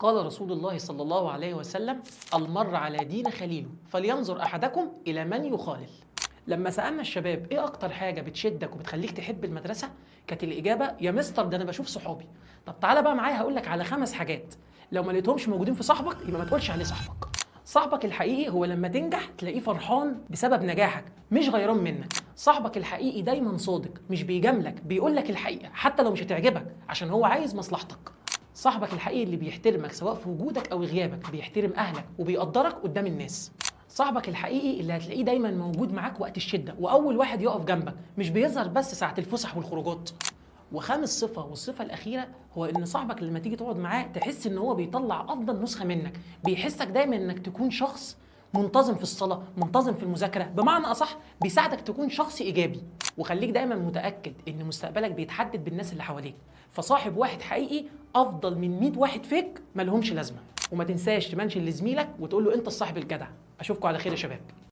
قال رسول الله صلى الله عليه وسلم: المرء على دين خليله فلينظر أحدكم إلى من يخالل. لما سألنا الشباب إيه أكتر حاجة بتشدك وبتخليك تحب المدرسة؟ كانت الإجابة: يا مستر ده أنا بشوف صحابي. طب تعالى بقى معايا هقول لك على 5 حاجات لو ما لقيتهمش موجودين في صاحبك يبقى ما تقولش عليه صاحبك. صاحبك الحقيقي هو لما تنجح تلاقيه فرحان بسبب نجاحك مش غيران منك. صاحبك الحقيقي دايما صادق، مش بيجاملك، بيقول لك الحقيقة حتى لو مش هتعجبك عشان هو عايز مصلحتك. صاحبك الحقيقي اللي بيحترمك سواء في وجودك او غيابك، بيحترم اهلك وبيقدرك قدام الناس. صاحبك الحقيقي اللي هتلاقيه دايما موجود معاك وقت الشده واول واحد يقف جنبك، مش بيظهر بس ساعه الفسح والخروجات. وخامس صفه والصفه الاخيره هو ان صاحبك لما تيجي تقعد معاه تحس ان هو بيطلع افضل نسخه منك، بيحسك دايما انك تكون شخص منتظم في الصلاه، منتظم في المذاكره، بمعنى اصح بيساعدك تكون شخص ايجابي. وخليك دايما متاكد ان مستقبلك بيتحدد بالناس اللي حواليك، فصاحب واحد حقيقي افضل من 100 واحد فيك مالهمش لازمه. وما تنساش تمنشن لزميلك وتقول له انت الصاحب الجدع. اشوفكم على خير يا شباب.